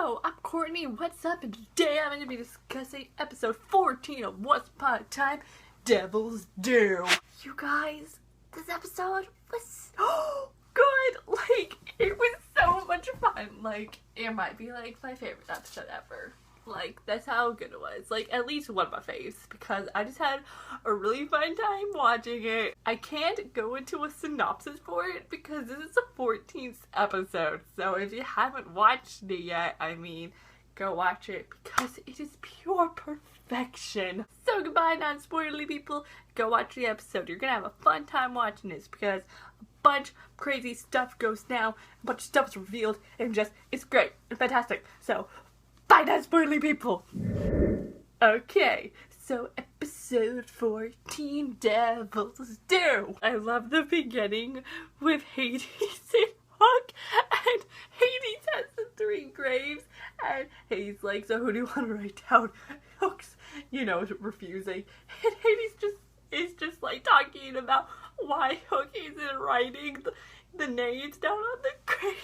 Yo, I'm Courtney, what's up? And today I'm going to be discussing episode 14 of Once Upon a Time, Devil's Due. You guys, this episode was so good. Like, it was so much fun. Like, it might be like my favorite episode ever. Like, that's how good it was. Like, at least one of my faves, because I just had a really fun time watching it. I can't go into a synopsis for it because this is the 14th episode. So if you haven't watched it yet, I mean, go watch it because it is pure perfection. So goodbye, non-spoilerly people. Go watch the episode. You're gonna have a fun time watching this because a bunch of crazy stuff goes down, a bunch of stuff is revealed, and just, it's great and fantastic. So, bye, non-spoilerly people! Okay, so episode 14, Devil's Due. I love the beginning with Hades and Hook, and Hades has the 3 graves, and Hades like, so who do you want to write down? Hook's, you know, refusing, and Hades is just like talking about why Hook isn't writing the names down on the grave,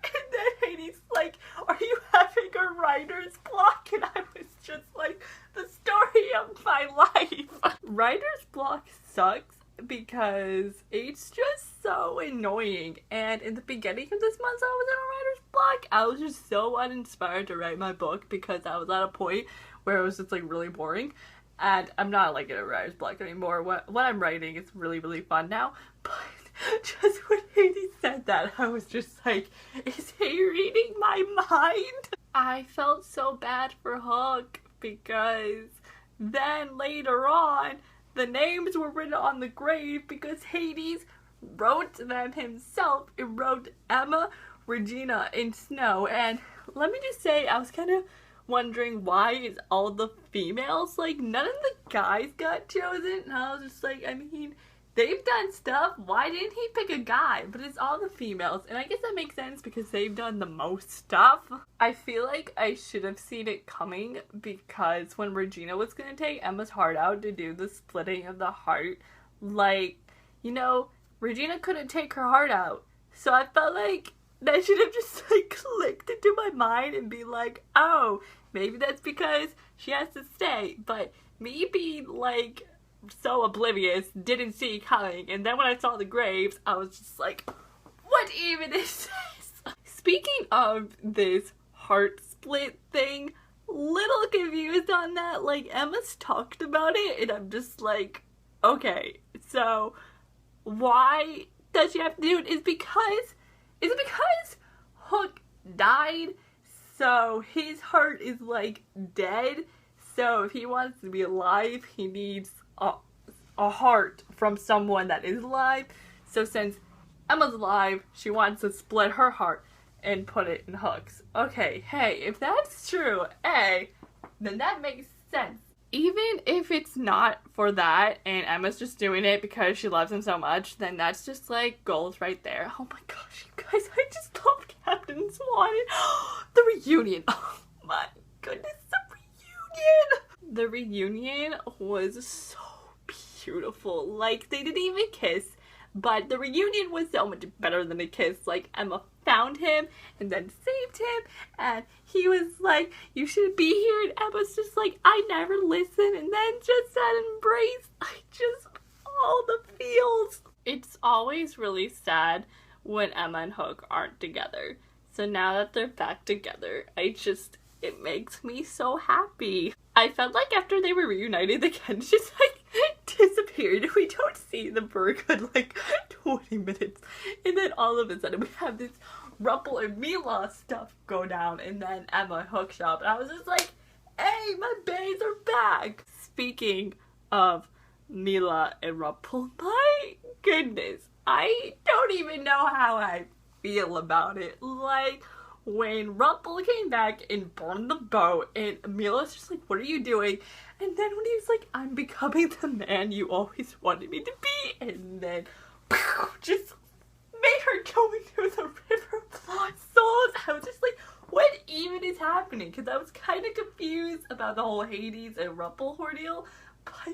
and then Hades like, are you having a writer's block? And I was just like, the story of my life. Writer's block sucks because it's just so annoying, and in the beginning of this month I was in a writer's block. I was just so uninspired to write my book because I was at a point where it was just like really boring, and I'm not like in a writer's block anymore. What I'm writing is really, really fun now, but just when Hades said that, I was just like, is he reading my mind? I felt so bad for Hook because then later on, the names were written on the grave because Hades wrote them himself. It wrote Emma, Regina, and Snow. And let me just say, I was kind of wondering why is all the females, like none of the guys got chosen. And I was just like, I mean, they've done stuff, why didn't he pick a guy? But it's all the females, and I guess that makes sense because they've done the most stuff. I feel like I should have seen it coming because when Regina was gonna take Emma's heart out to do the splitting of the heart, like, you know, Regina couldn't take her heart out. So I felt like that should have just like clicked into my mind and be like, oh, maybe that's because she has to stay. But me being like so oblivious, didn't see it coming, and then when I saw the graves, I was just like, what even is this? Speaking of this heart split thing, little confused on that. Like, Emma's talked about it, and I'm just like, okay, so why does she have to do it? Is it because Hook died, so his heart is like dead, so if he wants to be alive, he needs a heart from someone that is alive. So since Emma's alive, she wants to split her heart and put it in Hook's. Okay, hey, if that's true, then that makes sense. Even if it's not for that and Emma's just doing it because she loves him so much, then that's just like gold right there. Oh my gosh, you guys, I just love Captain Swan. The reunion. Oh my goodness, the reunion was so beautiful. Like, they didn't even kiss, but the reunion was so much better than a kiss. Like, Emma found him and then saved him, and he was like, you should be here, and Emma's just like, I never listened, and then just that embrace, all the feels. It's always really sad when Emma and Hook aren't together. So now that they're back together, it makes me so happy. I felt like after they were reunited, the Ken just like disappeared. We don't see them for a good like 20 minutes. And then all of a sudden we have this Rumple and Mila stuff go down, and then Emma and Hook show up. And I was just like, hey, my bays are back. Speaking of Mila and Rumple, my goodness, I don't even know how I feel about it. Like, when Rumple came back and burned the boat, and Mila's just like, what are you doing? And then when he was like, I'm becoming the man you always wanted me to be, and then just made her going through the river of lost souls. I was just like, what even is happening? Because I was kind of confused about the whole Hades and Rumple ordeal, but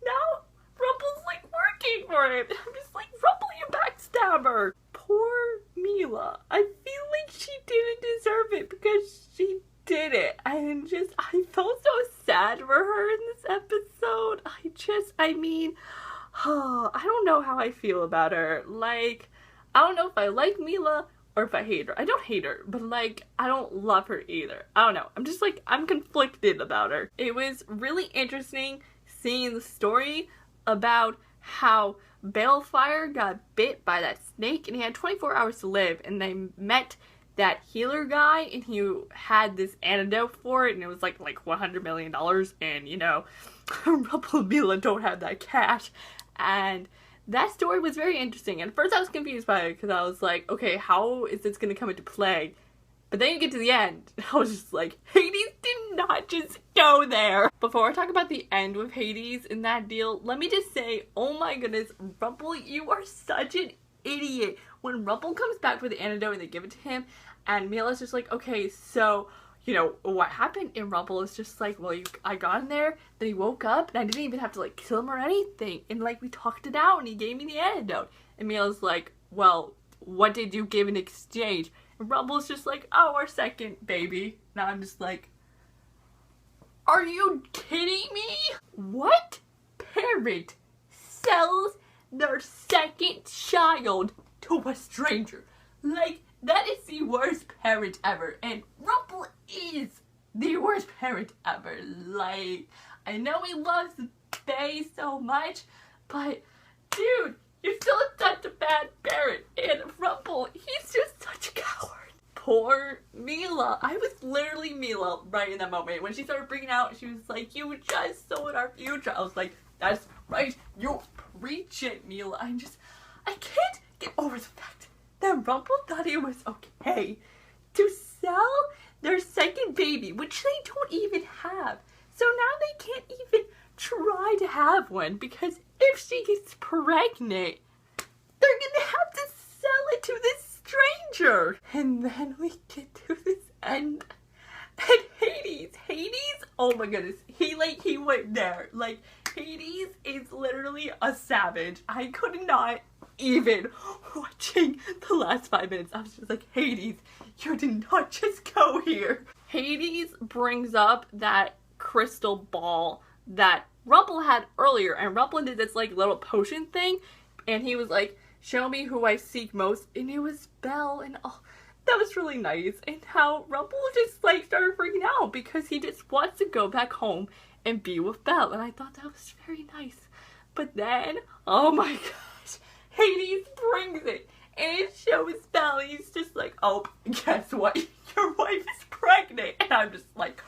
now Rumple's like working for him. I'm just like, Rumple, you backstabber. Poor Mila. I feel like she didn't deserve it because I mean, I don't know how I feel about her. Like, I don't know if I like Mila or if I hate her. I don't hate her, but like, I don't love her either. I don't know. I'm just like, I'm conflicted about her. It was really interesting seeing the story about how Balefire got bit by that snake and he had 24 hours to live, and they met that healer guy and he had this antidote for it and it was like $100 million, and you know, Rumple and Mila don't have that cash. And that story was very interesting. And at first I was confused by it because I was like, okay, how is this going to come into play? But then you get to the end, I was just like, Hades did not just go there. Before I talk about the end with Hades in that deal, let me just say, oh my goodness, Rumple, you are such an idiot. When Rumple comes back with the antidote and they give it to him, and Mila's just like, okay, so, you know, what happened? And Rumple is just like, well, I got in there, then he woke up, and I didn't even have to, like, kill him or anything. And, like, we talked it out, and he gave me the antidote. And Mila's like, well, what did you give in exchange? And Rumble's just like, oh, our second baby. Now I'm just like, are you kidding me? What parent sells their second child to a stranger? Like, that is the worst parent ever. And Rumple is the worst parent ever. Like, I know he loves Faye so much, but dude, you're still such a bad parent. And Rumple, he's just such a coward. Poor Mila. I was literally Mila right in that moment. When she started freaking out, she was like, you just sold our future. I was like, that's right. You're preaching, Mila. I can't get over the fact that Rumple thought it was okay to sell their second baby, which they don't even have. So now they can't even try to have one because if she gets pregnant, they're gonna have to sell it to this stranger. And then we get to this end. And Hades, oh my goodness, he went there. Like, Hades is literally a savage. I could not even watching the last 5 minutes. I was just like, Hades, you did not just go here. Hades brings up that crystal ball that Rumple had earlier, and Rumple did this like little potion thing, and he was like, show me who I seek most, and it was Belle, and oh, that was really nice. And how Rumple just like started freaking out because he just wants to go back home and be with Belle, and I thought that was very nice. But then, oh my gosh, Hades brings it, and it shows Belle, he's just like, oh, guess what, your wife is pregnant, and I'm just like,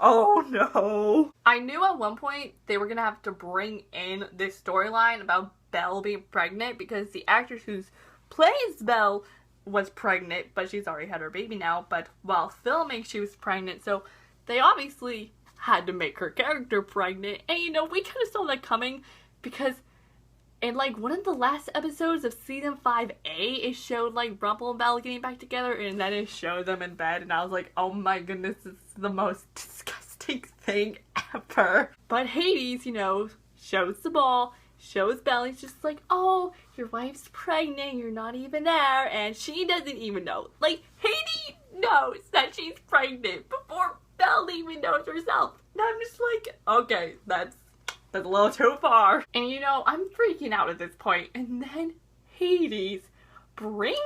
oh no. I knew at one point they were gonna have to bring in this storyline about Belle being pregnant because the actress who plays Belle was pregnant, but she's already had her baby now, but while filming she was pregnant, so they obviously had to make her character pregnant. And you know, we kind of saw that coming because in like one of the last episodes of season 5A, it showed like Rumple and Belle getting back together, and then it showed them in bed, and I was like, oh my goodness, this is the most disgusting thing ever. But Hades, you know, shows the ball, shows Belle, he's just like, oh, your wife's pregnant, you're not even there, and she doesn't even know. Like, Hades knows that she's pregnant before Belle even knows herself. And I'm just like, okay, that's a little too far. And you know, I'm freaking out at this point. And then Hades brings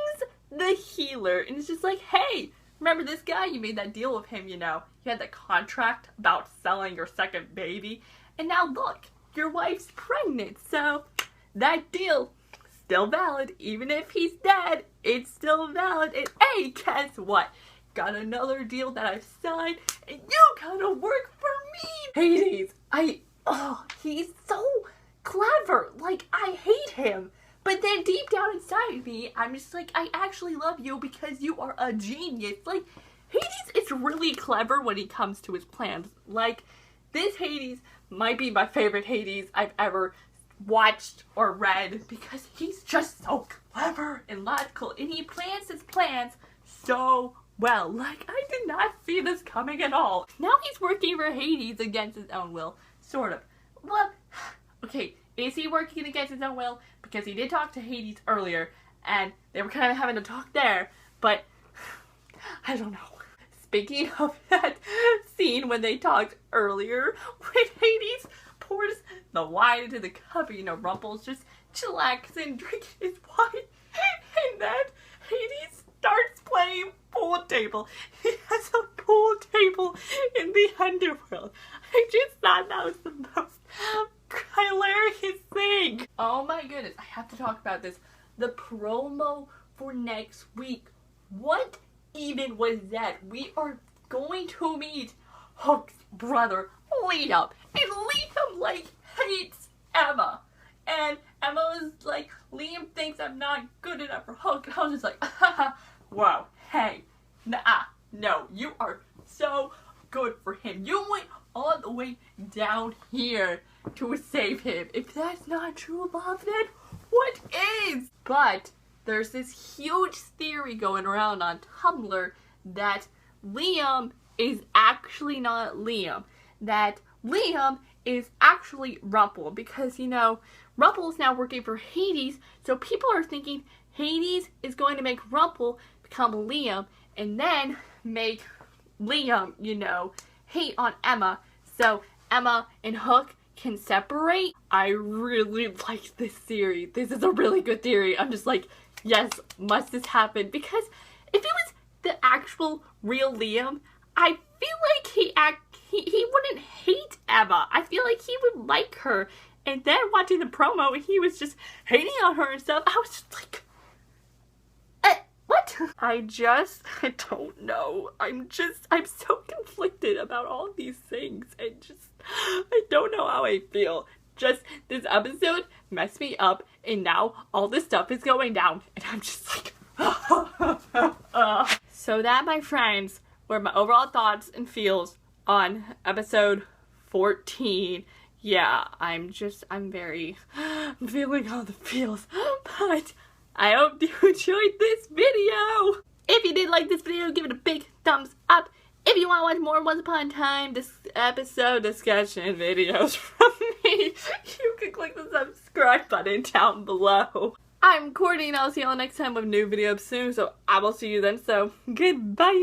the healer and it's just like, hey, remember this guy? You made that deal with him, you know. You had that contract about selling your second baby. And now look, your wife's pregnant. So that deal, still valid. Even if he's dead, it's still valid. And hey, guess what? Got another deal that I've signed, and you gotta work for me! Hades, he's so clever. Like, I hate him. But then deep down inside me, I'm just like, I actually love you because you are a genius. Like, Hades is really clever when he comes to his plans. Like, this Hades might be my favorite Hades I've ever watched or read because he's just so clever and logical, and he plans his plans so well. Like, I did not see this coming at all. Now he's working for Hades against his own will. Sort of. Well, okay, is he working against his own will? Because he did talk to Hades earlier, and they were kind of having a talk there, but I don't know. Speaking of that scene when they talked earlier, when Hades pours the wine into the cup. You know, Rumple's just chillaxing, drinking his wine. And then Hades starts playing pool table. He has a pool table in the underworld. I just thought that was the most hilarious thing. Oh my goodness, I have to talk about this. The promo for next week. What even was that? We are going to meet Hook's brother, Liam. And Liam, like, hates Emma. And Emma was like, Liam thinks I'm not good enough for Hook. And I was just like, wow, hey, no, you are so good for him. You went all the way down here to save him. If that's not true love, then what is? But there's this huge theory going around on Tumblr that Liam is actually not Liam. That Liam is actually Rumple. Because, you know, Rumple is now working for Hades. So people are thinking Hades is going to make Rumple become Liam. And then make Liam, you know, hate on Emma. So Emma and Hook can separate. I really like this theory. This is a really good theory. I'm just like, yes, must this happen? Because if it was the actual real Liam, I feel like he wouldn't hate Emma. I feel like he would like her. And then watching the promo and he was just hating on her and stuff, I was just like, what? I don't know. I'm so conflicted about all these things. And I don't know how I feel. Just, this episode messed me up, and now all this stuff is going down, and I'm just like, So that, my friends, were my overall thoughts and feels on episode 14. Yeah, I'm feeling all the feels, but I hope you enjoyed this video. If you did like this video, give it a big thumbs up. If you want to watch more Once Upon a Time episode discussion videos from me, you can click the subscribe button down below. I'm Courtney, and I'll see you all next time with a new video soon, so I will see you then, so goodbye!